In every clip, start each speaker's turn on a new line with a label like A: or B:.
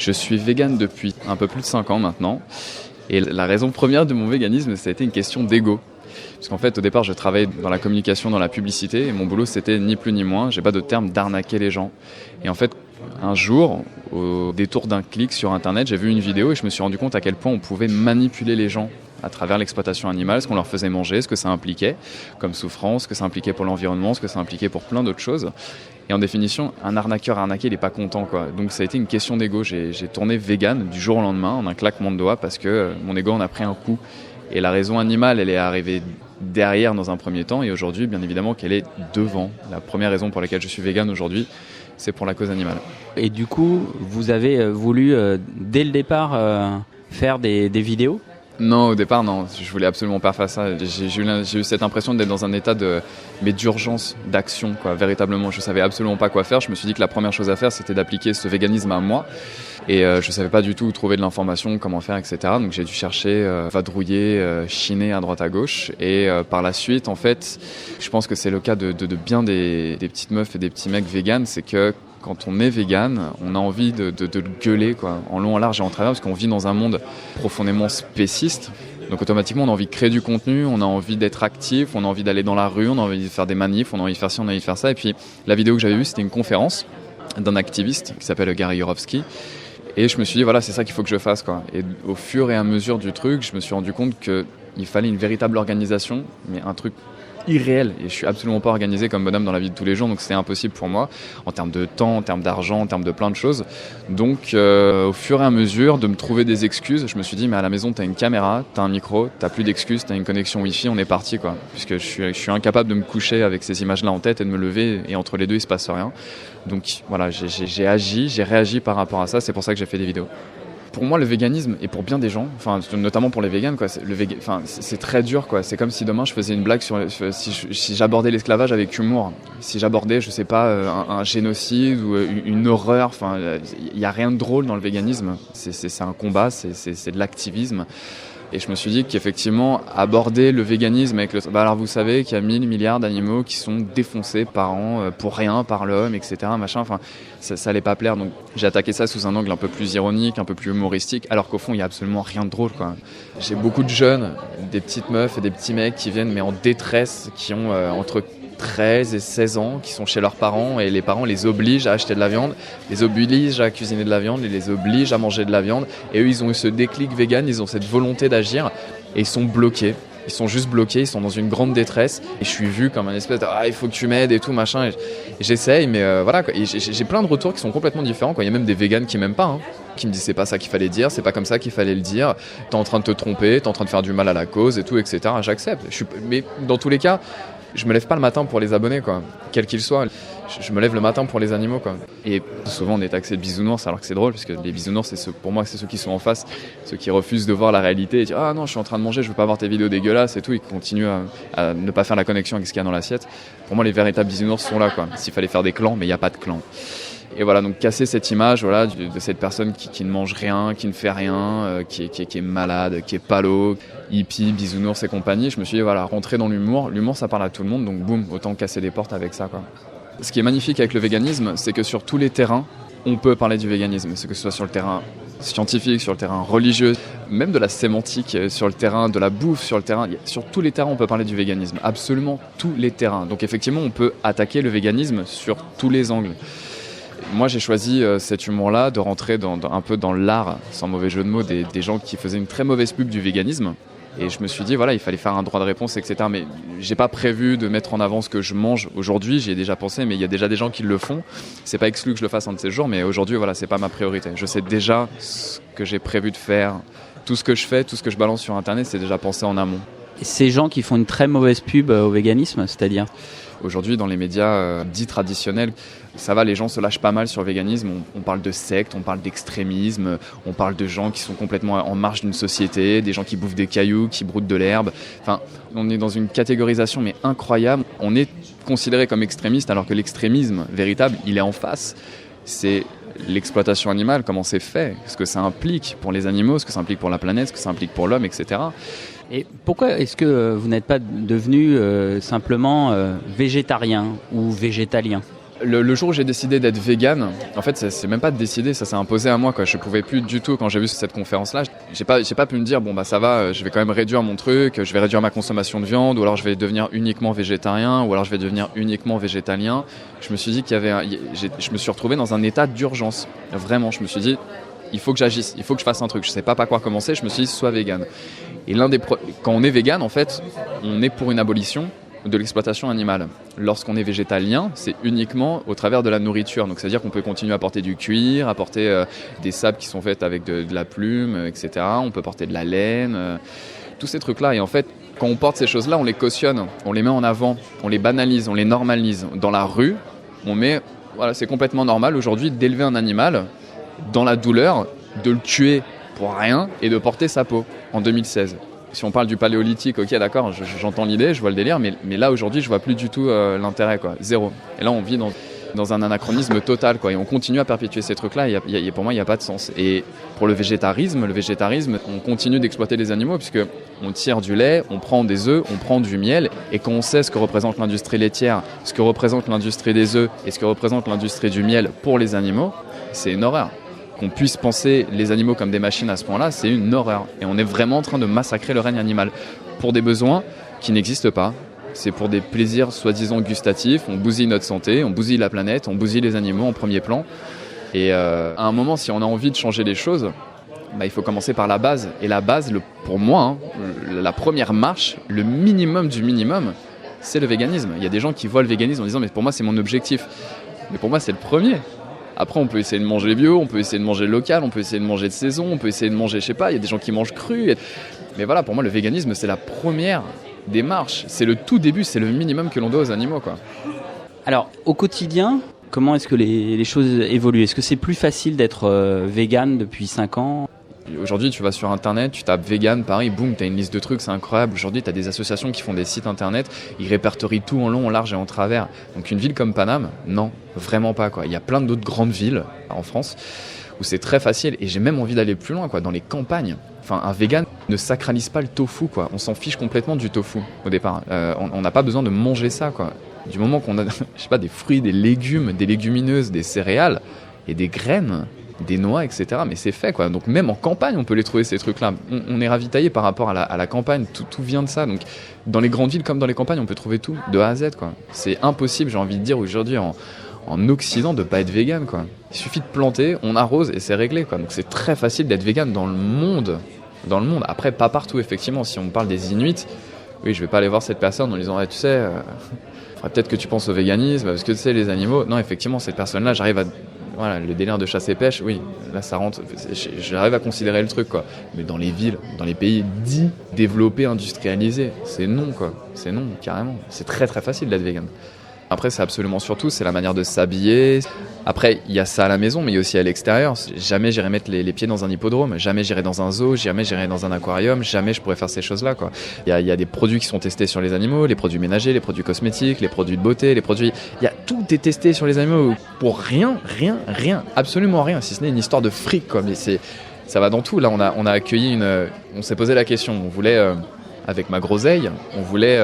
A: Je suis vegan depuis un peu plus de 5 ans maintenant. Et la raison première de mon véganisme, ça a été une question d'ego. Parce qu'en fait, au départ, je travaillais dans la communication, dans la publicité, et mon boulot, c'était ni plus ni moins, j'ai pas de terme, d'arnaquer les gens. Et en fait, un jour, au détour d'un clic sur Internet, j'ai vu une vidéo et je me suis rendu compte à quel point on pouvait manipuler les gens à travers l'exploitation animale, ce qu'on leur faisait manger, ce que ça impliquait comme souffrance, ce que ça impliquait pour l'environnement, ce que ça impliquait pour plein d'autres choses. Et en définition, un arnaqueur arnaqué, il n'est pas content, quoi. Donc ça a été une question d'ego. J'ai tourné vegan du jour au lendemain en un claquement de doigts parce que mon ego en a pris un coup. Et la raison animale, elle est arrivée derrière dans un premier temps et aujourd'hui, bien évidemment, qu'elle est devant. La première raison pour laquelle je suis vegan aujourd'hui, c'est pour la cause animale.
B: Et du coup, vous avez voulu, dès le départ, faire des vidéos ?
A: Non, au départ, non. Je voulais absolument pas faire ça. J'ai eu cette impression d'être dans un état d'urgence, d'action, quoi. Véritablement, je savais absolument pas quoi faire. Je me suis dit que la première chose à faire, c'était d'appliquer ce véganisme à moi. Et je savais pas du tout où trouver de l'information, comment faire, etc. Donc j'ai dû chercher, vadrouiller, chiner à droite à gauche. Et par la suite, en fait, je pense que c'est le cas de bien des petites meufs et des petits mecs véganes, c'est que quand on est vegan, on a envie de le gueuler, quoi, en long, en large et en travers, parce qu'on vit dans un monde profondément spéciste. Donc automatiquement, on a envie de créer du contenu, on a envie d'être actif, on a envie d'aller dans la rue, on a envie de faire des manifs, on a envie de faire ci, on a envie de faire ça. Et puis la vidéo que j'avais vue, c'était une conférence d'un activiste qui s'appelle Gary Yourofsky. Et je me suis dit, voilà, c'est ça qu'il faut que je fasse, quoi. Et au fur et à mesure du truc, je me suis rendu compte qu'il fallait une véritable organisation, mais un truc irréel. Et je suis absolument pas organisé comme bonhomme dans la vie de tous les jours, donc c'était impossible pour moi, en termes de temps, en termes d'argent, en termes de plein de choses. Donc au fur et à mesure de me trouver des excuses, je me suis dit, mais à la maison, t'as une caméra, t'as un micro, t'as plus d'excuses, t'as une connexion Wi-Fi, on est parti, quoi. Puisque je suis incapable de me coucher avec ces images-là en tête et de me lever, et entre les deux, il se passe rien. Donc voilà, j'ai réagi par rapport à ça, c'est pour ça que j'ai fait des vidéos. Pour moi, le véganisme, et pour bien des gens, enfin, notamment pour les véganes, quoi, c'est très dur, quoi. C'est comme si demain je faisais une blague si j'abordais l'esclavage avec humour. Si j'abordais, je sais pas, un génocide ou une horreur. Enfin, il y a rien de drôle dans le véganisme. C'est un combat, c'est de l'activisme. Et je me suis dit qu'effectivement, aborder le véganisme avec alors vous savez qu'il y a 1000 milliards d'animaux qui sont défoncés par an pour rien par l'homme, etc. Machin. Enfin, ça allait pas plaire. Donc j'ai attaqué ça sous un angle un peu plus ironique, un peu plus humoristique, alors qu'au fond, il y a absolument rien de drôle, quoi. J'ai beaucoup de jeunes, des petites meufs et des petits mecs qui viennent mais en détresse, qui ont entre 13 et 16 ans, qui sont chez leurs parents et les parents les obligent à acheter de la viande, les obligent à cuisiner de la viande, les obligent à manger de la viande. Et eux, ils ont eu ce déclic vegan, ils ont cette volonté d'agir et ils sont bloqués. Ils sont juste bloqués, ils sont dans une grande détresse. Et je suis vu comme un espèce de « il faut que tu m'aides et tout, machin ». Et j'essaye, mais voilà, quoi. Et j'ai plein de retours qui sont complètement différents, quoi. Il y a même des végans qui m'aiment pas, hein, qui me disent « c'est pas ça qu'il fallait dire, c'est pas comme ça qu'il fallait le dire, t'es en train de te tromper, t'es en train de faire du mal à la cause et tout, etc. » J'accepte. Mais dans tous les cas, je me lève pas le matin pour les abonnés, quoi, quels qu'ils soient. Je me lève le matin pour les animaux, quoi. Et souvent on est taxé de bisounours, alors que c'est drôle, parce que les bisounours, pour moi, c'est ceux qui sont en face, ceux qui refusent de voir la réalité et dire ah non, je suis en train de manger, je veux pas voir tes vidéos dégueulasses et tout. Ils continuent à ne pas faire la connexion avec ce qu'il y a dans l'assiette. Pour moi, les véritables bisounours sont là, quoi. S'il fallait faire des clans, mais il y a pas de clan. Et voilà, donc casser cette image, voilà, de cette personne qui ne mange rien, qui ne fait rien, qui est malade, qui est palo, hippie, bisounours et compagnie. Je me suis dit, voilà, rentrer dans l'humour. L'humour, ça parle à tout le monde, donc boum, autant casser des portes avec ça, quoi. Ce qui est magnifique avec le véganisme, c'est que sur tous les terrains, on peut parler du véganisme, que ce soit sur le terrain scientifique, sur le terrain religieux, même de la sémantique, sur le terrain de la bouffe, sur le terrain, sur tous les terrains on peut parler du véganisme, absolument tous les terrains. Donc effectivement on peut attaquer le véganisme sur tous les angles. Moi j'ai choisi cet humour-là de rentrer un peu dans l'art, sans mauvais jeu de mots, des gens qui faisaient une très mauvaise pub du véganisme. Et je me suis dit, voilà, il fallait faire un droit de réponse, etc. Mais j'ai pas prévu de mettre en avant ce que je mange aujourd'hui. J'y ai déjà pensé, mais il y a déjà des gens qui le font. C'est pas exclu que je le fasse un de ces jours, mais aujourd'hui, voilà, c'est pas ma priorité. Je sais déjà ce que j'ai prévu de faire. Tout ce que je fais, tout ce que je balance sur Internet, c'est déjà pensé en amont.
B: Et ces gens qui font une très mauvaise pub au véganisme, c'est-à-dire ?
A: Aujourd'hui, dans les médias dits traditionnels, ça va, les gens se lâchent pas mal sur le véganisme. On parle de secte, on parle d'extrémisme, on parle de gens qui sont complètement en marge d'une société, des gens qui bouffent des cailloux, qui broutent de l'herbe. Enfin, on est dans une catégorisation mais incroyable. On est considéré comme extrémiste alors que l'extrémisme véritable, il est en face. C'est l'exploitation animale, comment c'est fait, ce que ça implique pour les animaux, ce que ça implique pour la planète, ce que ça implique pour l'homme, etc.
B: Et pourquoi est-ce que vous n'êtes pas devenu simplement végétarien ou végétalien ?
A: Le jour où j'ai décidé d'être vegan, en fait, c'est même pas de décider, ça s'est imposé à moi, quoi. Je pouvais plus du tout, quand j'ai vu cette conférence-là, j'ai pas pu me dire, bon, bah, ça va, je vais quand même réduire mon truc, je vais réduire ma consommation de viande, ou alors je vais devenir uniquement végétarien, ou alors je vais devenir uniquement végétalien. Je me suis dit je me suis retrouvé dans un état d'urgence. Vraiment, je me suis dit, il faut que j'agisse, il faut que je fasse un truc. Je sais pas par quoi commencer, je me suis dit, sois vegan. Et quand on est vegan, en fait, on est pour une abolition de l'exploitation animale. Lorsqu'on est végétalien, c'est uniquement au travers de la nourriture. Donc, c'est-à-dire qu'on peut continuer à porter du cuir, à porter des sapes qui sont faites avec de la plume, etc. On peut porter de la laine, tous ces trucs-là. Et en fait, quand on porte ces choses-là, on les cautionne, on les met en avant, on les banalise, on les normalise. Dans la rue, c'est complètement normal aujourd'hui d'élever un animal dans la douleur, de le tuer pour rien et de porter sa peau en 2016. Si on parle du paléolithique, ok, d'accord, j'entends l'idée, je vois le délire, mais là, aujourd'hui, je vois plus du tout l'intérêt, quoi. Zéro. Et là, on vit dans un anachronisme total, quoi. Et on continue à perpétuer ces trucs-là, et pour moi, il n'y a pas de sens. Et pour le végétarisme, on continue d'exploiter les animaux, puisque on tire du lait, on prend des œufs, on prend du miel, et quand on sait ce que représente l'industrie laitière, ce que représente l'industrie des œufs, et ce que représente l'industrie du miel pour les animaux, c'est une horreur. Qu'on puisse penser les animaux comme des machines à ce point-là, c'est une horreur. Et on est vraiment en train de massacrer le règne animal pour des besoins qui n'existent pas. C'est pour des plaisirs soi-disant gustatifs. On bousille notre santé, on bousille la planète, on bousille les animaux en premier plan. Et à un moment, si on a envie de changer les choses, il faut commencer par la base. Et la base, pour moi, la première marche, le minimum du minimum, c'est le véganisme. Il y a des gens qui voient le véganisme en disant « mais pour moi, c'est mon objectif ». Mais pour moi, c'est le premier. Après, on peut essayer de manger bio, on peut essayer de manger local, on peut essayer de manger de saison, on peut essayer de manger, je sais pas, il y a des gens qui mangent cru. Mais voilà, pour moi, le véganisme, c'est la première démarche. C'est le tout début, c'est le minimum que l'on doit aux animaux, quoi.
B: Alors, au quotidien, comment est-ce que les choses évoluent ? Est-ce que c'est plus facile d'être vegan depuis 5 ans ?
A: Aujourd'hui, tu vas sur Internet, tu tapes vegan, pareil, boum, tu as une liste de trucs, c'est incroyable. Aujourd'hui, tu as des associations qui font des sites Internet, ils répertorient tout en long, en large et en travers. Donc une ville comme Paname, non, vraiment pas, quoi. Il y a plein d'autres grandes villes en France où c'est très facile, et j'ai même envie d'aller plus loin, quoi, dans les campagnes. Enfin, un vegan ne sacralise pas le tofu, quoi. On s'en fiche complètement du tofu au départ. On n'a pas besoin de manger ça, quoi. Du moment qu'on a, je sais pas, des fruits, des légumes, des légumineuses, des céréales et des graines, des noix, etc. Mais c'est fait, quoi. Donc même en campagne, on peut les trouver, ces trucs-là. On est ravitaillé par rapport à la campagne. Tout vient de ça. Donc dans les grandes villes comme dans les campagnes, on peut trouver tout, de A à Z, quoi. C'est impossible, j'ai envie de dire, aujourd'hui, en Occident, de pas être vegan, quoi. Il suffit de planter, on arrose et c'est réglé, quoi. Donc c'est très facile d'être vegan dans le monde. Après, pas partout, effectivement. Si on parle des Inuits, oui, je vais pas aller voir cette personne en lui disant tu sais, faudrait peut-être que tu penses au véganisme, parce que tu sais, les animaux. Non, effectivement, cette personne-là, j'arrive à... Voilà, le délire de chasse et pêche, oui, là ça rentre, j'arrive à considérer le truc, quoi. Mais dans les villes, dans les pays dits développés, industrialisés, c'est non, quoi. C'est non, carrément. C'est très très facile d'être vegan. Après, c'est absolument surtout, c'est la manière de s'habiller. Après, il y a ça à la maison, mais il y a aussi à l'extérieur. Jamais j'irai mettre les pieds dans un hippodrome, jamais j'irai dans un zoo, jamais j'irai dans un aquarium, jamais je pourrais faire ces choses-là, quoi. Il y a des produits qui sont testés sur les animaux, les produits ménagers, les produits cosmétiques, les produits de beauté, tout est testé sur les animaux pour rien, absolument rien, si ce n'est une histoire de fric, quoi. Mais ça va dans tout. Là, on a accueilli on s'est posé la question, on voulait, avec ma groseille, on voulait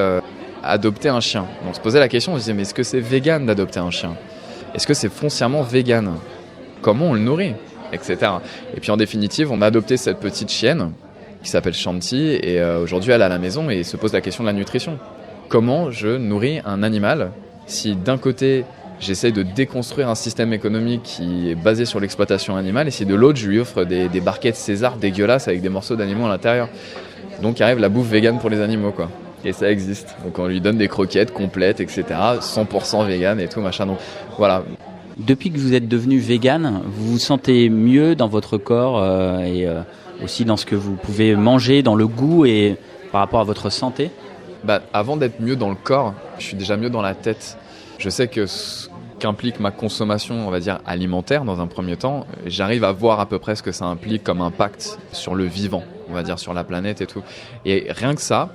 A: adopter un chien. On se posait la question, on se disait, mais est-ce que c'est vegan d'adopter un chien ? Est-ce que c'est foncièrement vegan ? Comment on le nourrit ? Etc. Et puis en définitive, on a adopté cette petite chienne qui s'appelle Shanti, et aujourd'hui elle est à la maison et se pose la question de la nutrition. Comment je nourris un animal si d'un côté j'essaie de déconstruire un système économique qui est basé sur l'exploitation animale, et si de l'autre je lui offre des barquettes César dégueulasses avec des morceaux d'animaux à l'intérieur. Donc arrive la bouffe vegan pour les animaux, quoi. Et ça existe. Donc on lui donne des croquettes complètes, etc. 100% vegan et tout, machin. Donc voilà.
B: Depuis que vous êtes devenu vegan, vous vous sentez mieux dans votre corps et aussi dans ce que vous pouvez manger, dans le goût et par rapport à votre santé ?
A: Avant d'être mieux dans le corps, je suis déjà mieux dans la tête. Je sais que ce qu'implique ma consommation, on va dire, alimentaire dans un premier temps, j'arrive à voir à peu près ce que ça implique comme impact sur le vivant, on va dire, sur la planète et tout. Et rien que ça,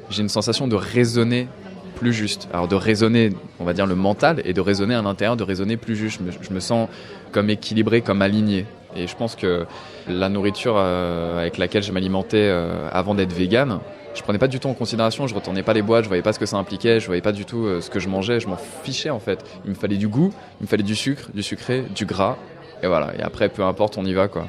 A: j'ai une sensation de raisonner plus juste. Alors de raisonner, on va dire, le mental, et de raisonner à l'intérieur, de raisonner plus juste. Je me sens comme équilibré, comme aligné. Et je pense que la nourriture avec laquelle je m'alimentais avant d'être vegan, je prenais pas du tout en considération, je retournais pas les boîtes, je voyais pas ce que ça impliquait, je voyais pas du tout ce que je mangeais, je m'en fichais en fait. Il me fallait du goût, il me fallait du sucre, du sucré, du gras, et voilà. Et après, peu importe, on y va quoi.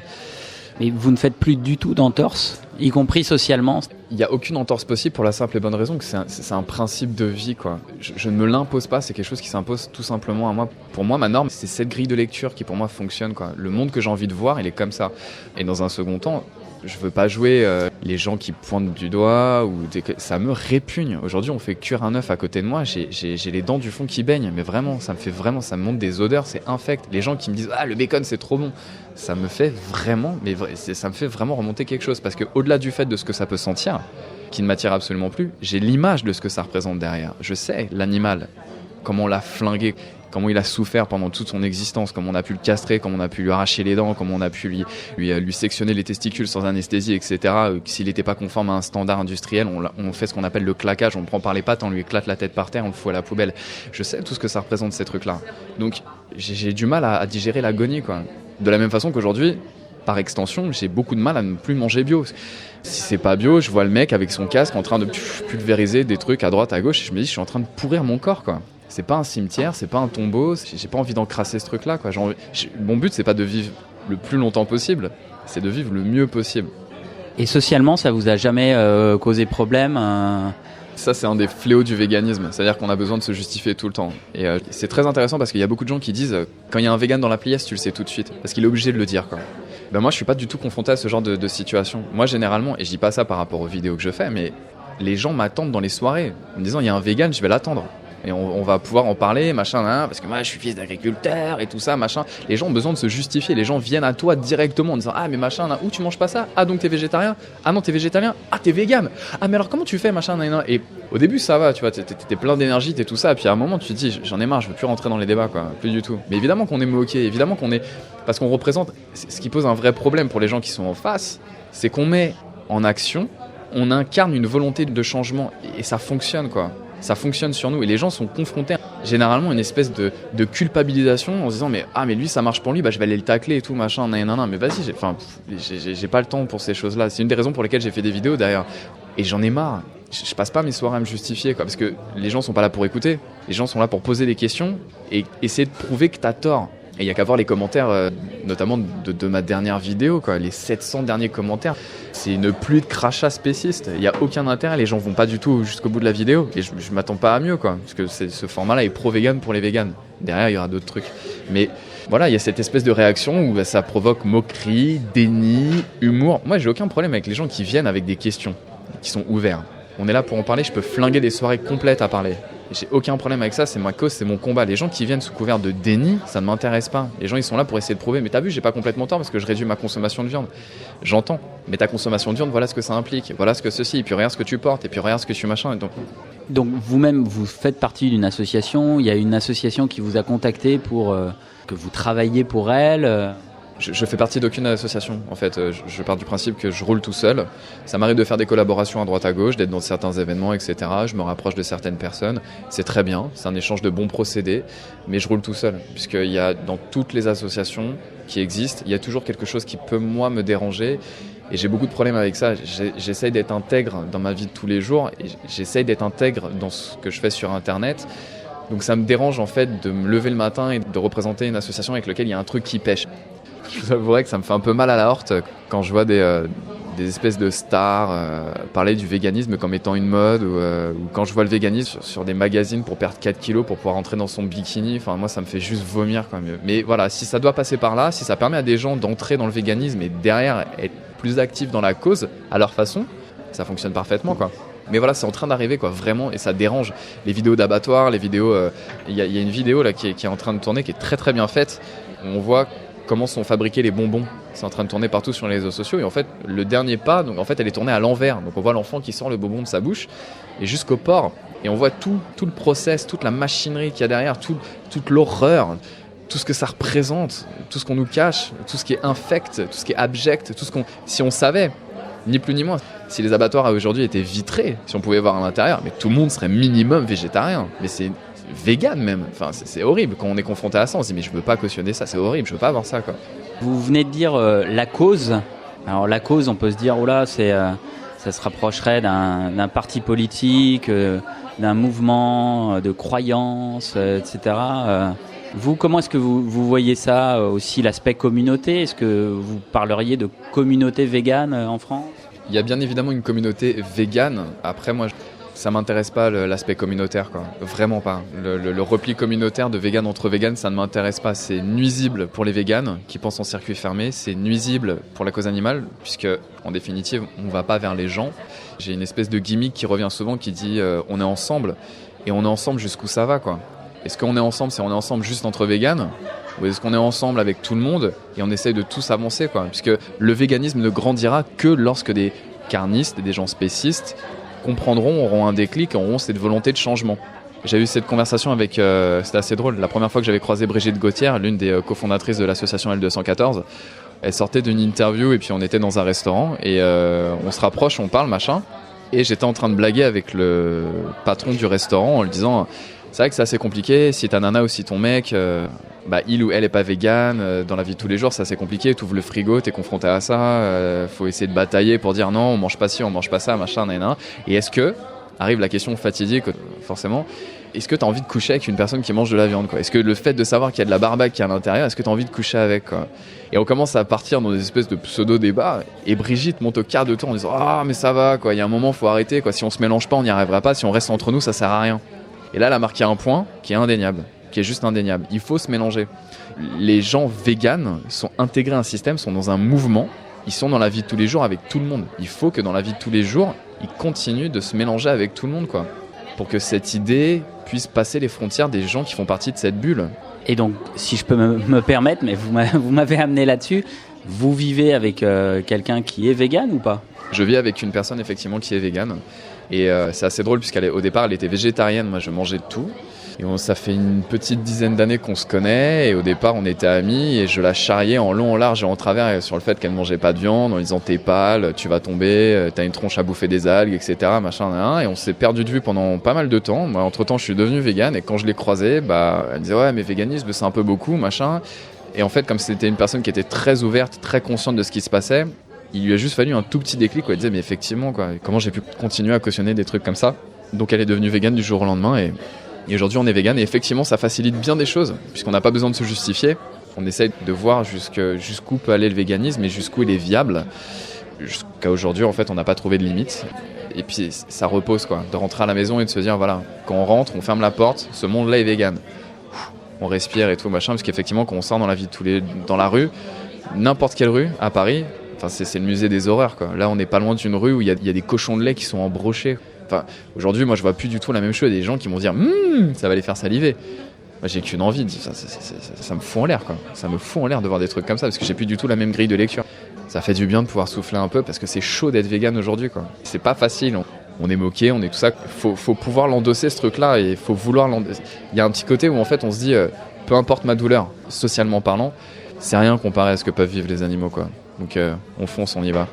B: Mais vous ne faites plus du tout d'entorse, y compris socialement?
A: Il n'y a aucune entorse possible pour la simple et bonne raison que c'est un principe de vie, quoi. Je ne me l'impose pas, c'est quelque chose qui s'impose tout simplement à moi. Pour moi, ma norme, c'est cette grille de lecture qui pour moi fonctionne, quoi. Le monde que j'ai envie de voir, il est comme ça. Et dans un second temps, je veux pas jouer les gens qui pointent du doigt ça me répugne. Aujourd'hui, on fait cuire un œuf à côté de moi, j'ai les dents du fond qui baignent, mais vraiment, ça me monte des odeurs, c'est infect. Les gens qui me disent le bacon c'est trop bon, ça me fait vraiment remonter quelque chose parce que au-delà du fait de ce que ça peut sentir, qui ne m'attire absolument plus, j'ai l'image de ce que ça représente derrière. Je sais l'animal, comment on l'a flingué, comment il a souffert pendant toute son existence, comment on a pu le castrer, comment on a pu lui arracher les dents, comment on a pu lui sectionner les testicules sans anesthésie, etc. S'il n'était pas conforme à un standard industriel, on fait ce qu'on appelle le claquage, on le prend par les pattes, on lui éclate la tête par terre, on le fout à la poubelle. Je sais tout ce que ça représente, ces trucs-là. Donc j'ai du mal à digérer l'agonie, quoi. De la même façon qu'aujourd'hui, par extension, j'ai beaucoup de mal à ne plus manger bio. Si c'est pas bio, je vois le mec avec son casque en train de pulvériser des trucs à droite, à gauche, et je me dis, je suis en train de pourrir mon corps, quoi. C'est pas un cimetière, c'est pas un tombeau, j'ai pas envie d'encrasser ce truc-là, quoi. Mon but, c'est pas de vivre le plus longtemps possible, c'est de vivre le mieux possible.
B: Et socialement, ça vous a jamais causé problème
A: Ça, c'est un des fléaux du véganisme, c'est-à-dire qu'on a besoin de se justifier tout le temps. Et c'est très intéressant parce qu'il y a beaucoup de gens qui disent quand il y a un vegan dans la pièce, tu le sais tout de suite, parce qu'il est obligé de le dire, quoi. Ben moi, je suis pas du tout confronté à ce genre de situation. Moi, généralement, et je dis pas ça par rapport aux vidéos que je fais, mais les gens m'attendent dans les soirées en me disant il y a un vegan, je vais l'attendre. Et on va pouvoir en parler, machin, parce que moi je suis fils d'agriculteur et tout ça, machin. Les gens ont besoin de se justifier, les gens viennent à toi directement en disant mais machin, où tu manges pas ça? Ah donc t'es végétarien? Ah non t'es végétalien? Ah t'es vegan? Ah mais alors comment tu fais machin? Et au début ça va, tu vois, t'es plein d'énergie, t'es tout ça, et puis à un moment tu te dis j'en ai marre, je veux plus rentrer dans les débats, quoi, plus du tout. Mais évidemment qu'on est moqué, évidemment qu'on est, parce qu'on représente, ce qui pose un vrai problème pour les gens qui sont en face, c'est qu'on met en action, on incarne une volonté de changement et ça fonctionne, quoi. Ça fonctionne sur nous et les gens sont confrontés généralement à une espèce de culpabilisation en se disant mais lui ça marche pour lui, je vais aller le tacler et tout machin, mais vas-y, j'ai pas le temps pour ces choses-là. C'est une des raisons pour lesquelles j'ai fait des vidéos d'ailleurs et j'en ai marre. Je passe pas mes soirées à me justifier, quoi, parce que les gens sont pas là pour écouter, les gens sont là pour poser des questions et essayer de prouver que t'as tort. Et il y a qu'à voir les commentaires, notamment de ma dernière vidéo, quoi, les 700 derniers commentaires. C'est une pluie de crachats spécistes. Il n'y a aucun intérêt. Les gens vont pas du tout jusqu'au bout de la vidéo. Et je m'attends pas à mieux, quoi, parce que ce format-là est pro-vegan pour les véganes. Derrière, il y aura d'autres trucs. Mais voilà, il y a cette espèce de réaction où ça provoque moquerie, déni, humour. Moi, j'ai aucun problème avec les gens qui viennent avec des questions, qui sont ouverts. On est là pour en parler. Je peux flinguer des soirées complètes à parler. J'ai aucun problème avec ça, c'est ma cause, c'est mon combat. Les gens qui viennent sous couvert de déni, ça ne m'intéresse pas. Les gens, ils sont là pour essayer de prouver, mais t'as vu, j'ai pas complètement tort parce que je réduis ma consommation de viande. J'entends, mais ta consommation de viande, voilà ce que ça implique, voilà ce que ceci, et puis regarde ce que tu portes, et puis regarde ce que tu machin. Et
B: donc vous-même, vous faites partie d'une association, il y a une association qui vous a contacté pour que vous travailliez pour elle
A: Je fais partie d'aucune association, en fait. Je pars du principe que je roule tout seul. Ça m'arrive de faire des collaborations à droite à gauche, d'être dans certains événements, etc. Je me rapproche de certaines personnes. C'est très bien, c'est un échange de bons procédés. Mais je roule tout seul, puisqu'il y a dans toutes les associations qui existent, il y a toujours quelque chose qui peut, moi, me déranger. Et j'ai beaucoup de problèmes avec ça. J'essaye d'être intègre dans ma vie de tous les jours. Et j'essaye d'être intègre dans ce que je fais sur Internet. Donc ça me dérange, en fait, de me lever le matin et de représenter une association avec laquelle il y a un truc qui pêche. Je vous avouerai que ça me fait un peu mal à la horte quand je vois des espèces de stars parler du véganisme comme étant une mode ou quand je vois le véganisme sur des magazines pour perdre 4 kilos pour pouvoir entrer dans son bikini. Enfin, moi, ça me fait juste vomir quand même. Mais voilà, si ça doit passer par là, si ça permet à des gens d'entrer dans le véganisme et derrière être plus actifs dans la cause à leur façon, ça fonctionne parfaitement, quoi. Mais voilà, c'est en train d'arriver, quoi, vraiment, et ça dérange. Les vidéos d'abattoir, les vidéos... Il y a une vidéo là qui est en train de tourner, qui est très très bien faite. On voit comment sont fabriqués les bonbons. C'est en train de tourner partout sur les réseaux sociaux. Et en fait, le dernier pas, donc en fait, elle est tournée à l'envers. Donc on voit l'enfant qui sort le bonbon de sa bouche et jusqu'au port. Et on voit tout le process, toute la machinerie qu'il y a derrière, toute l'horreur, tout ce que ça représente, tout ce qu'on nous cache, tout ce qui est infect, tout ce qui est abject, tout ce qu'on... Si on savait, ni plus ni moins, si les abattoirs aujourd'hui étaient vitrés, si on pouvait voir à l'intérieur, mais tout le monde serait minimum végétarien. Mais c'est vegan même, enfin c'est horrible quand on est confronté à ça, on se dit mais je veux pas cautionner ça, c'est horrible, je veux pas avoir ça, quoi.
B: Vous venez de dire la cause. Alors la cause, on peut se dire oh là ça se rapprocherait d'un parti politique, d'un mouvement, de croyances, etc. Vous, comment est-ce que vous voyez ça, aussi l'aspect communauté? Est-ce que vous parleriez de communauté végane en France?
A: Il y a bien évidemment une communauté végane. Après, moi, ça m'intéresse pas l'aspect communautaire, quoi. Vraiment pas. Le repli communautaire de vegan entre vegan, ça ne m'intéresse pas. C'est nuisible pour les véganes qui pensent en circuit fermé. C'est nuisible pour la cause animale, puisque, en définitive, on va pas vers les gens. J'ai une espèce de gimmick qui revient souvent qui dit on est ensemble, et on est ensemble jusqu'où ça va, quoi. Est-ce qu'on est ensemble, on est ensemble juste entre véganes, ou est-ce qu'on est ensemble avec tout le monde et on essaye de tous avancer, quoi. Puisque le véganisme ne grandira que lorsque des carnistes et des gens spécistes comprendront, auront un déclic, auront cette volonté de changement. J'ai eu cette conversation avec, c'était assez drôle, la première fois que j'avais croisé Brigitte Gauthier, l'une des cofondatrices de l'association L214, elle sortait d'une interview et puis on était dans un restaurant et on se rapproche, on parle, machin, et j'étais en train de blaguer avec le patron du restaurant en lui disant c'est vrai que c'est assez compliqué, si ta nana ou si ton mec, il ou elle est pas vegan, dans la vie de tous les jours c'est assez compliqué, t'ouvres le frigo, t'es confronté à ça, faut essayer de batailler pour dire non, on mange pas ci, on mange pas ça, machin, nan. Et est-ce que, arrive la question fatidique forcément, est-ce que t'as envie de coucher avec une personne qui mange de la viande, quoi? Est-ce que le fait de savoir qu'il y a de la barbaque qui est à l'intérieur, est-ce que t'as envie de coucher avec, quoi? Et on commence à partir dans des espèces de pseudo-débats, et Brigitte monte au quart de tour en disant ah mais ça va, quoi, il y a un moment faut arrêter, quoi, si on se mélange pas on n'y arrivera pas, si on reste entre nous ça sert à rien. Et là, elle a marqué un point qui est indéniable, qui est juste indéniable. Il faut se mélanger. Les gens véganes sont intégrés à un système, sont dans un mouvement, ils sont dans la vie de tous les jours avec tout le monde. Il faut que dans la vie de tous les jours, ils continuent de se mélanger avec tout le monde, quoi, pour que cette idée puisse passer les frontières des gens qui font partie de cette bulle.
B: Et donc, si je peux me permettre, mais vous m'avez amené là-dessus, vous vivez avec quelqu'un qui est végane ou pas?
A: Je vis avec une personne effectivement qui est végane. Et c'est assez drôle puisqu'au départ elle était végétarienne, moi je mangeais de tout. Et ça fait une petite dizaine d'années qu'on se connaît et au départ on était amis et je la charriais en long, en large et en travers sur le fait qu'elle ne mangeait pas de viande en disant t'es pâle, tu vas tomber, t'as une tronche à bouffer des algues, etc. Machin, et on s'est perdu de vue pendant pas mal de temps. Moi entre temps je suis devenu végane et quand je l'ai croisée, elle me disait ouais mais véganisme c'est un peu beaucoup, machin. Et en fait comme c'était une personne qui était très ouverte, très consciente de ce qui se passait, il lui a juste fallu un tout petit déclic, quoi. Elle disait mais effectivement, quoi, comment j'ai pu continuer à cautionner des trucs comme ça. Donc elle est devenue végane du jour au lendemain et aujourd'hui on est végane et effectivement ça facilite bien des choses puisqu'on n'a pas besoin de se justifier. On essaye de voir jusqu'où peut aller le véganisme et jusqu'où il est viable. Jusqu'à aujourd'hui en fait on n'a pas trouvé de limite. Et puis ça repose, quoi, de rentrer à la maison et de se dire voilà, quand on rentre, on ferme la porte, ce monde-là est végane. On respire et tout machin parce qu'effectivement quand on sort dans la vie dans la rue, n'importe quelle rue à Paris. Enfin, c'est le musée des horreurs, quoi. Là, on n'est pas loin d'une rue où il y a des cochons de lait qui sont embrochés. Enfin, aujourd'hui, moi, je vois plus du tout la même chose. Il y a des gens qui vont dire ça va les faire saliver. Moi, j'ai qu'une envie. Ça me fout en l'air, quoi. Ça me fout en l'air de voir des trucs comme ça parce que j'ai plus du tout la même grille de lecture. Ça fait du bien de pouvoir souffler un peu parce que c'est chaud d'être vegan aujourd'hui, quoi. C'est pas facile. On est moqué, on est tout ça. Faut pouvoir l'endosser, ce truc-là, et faut vouloir l'endosser. Il y a un petit côté où, en fait, on se dit peu importe ma douleur, socialement parlant, c'est rien comparé à ce que peuvent vivre les animaux, quoi. Donc on fonce, on y va.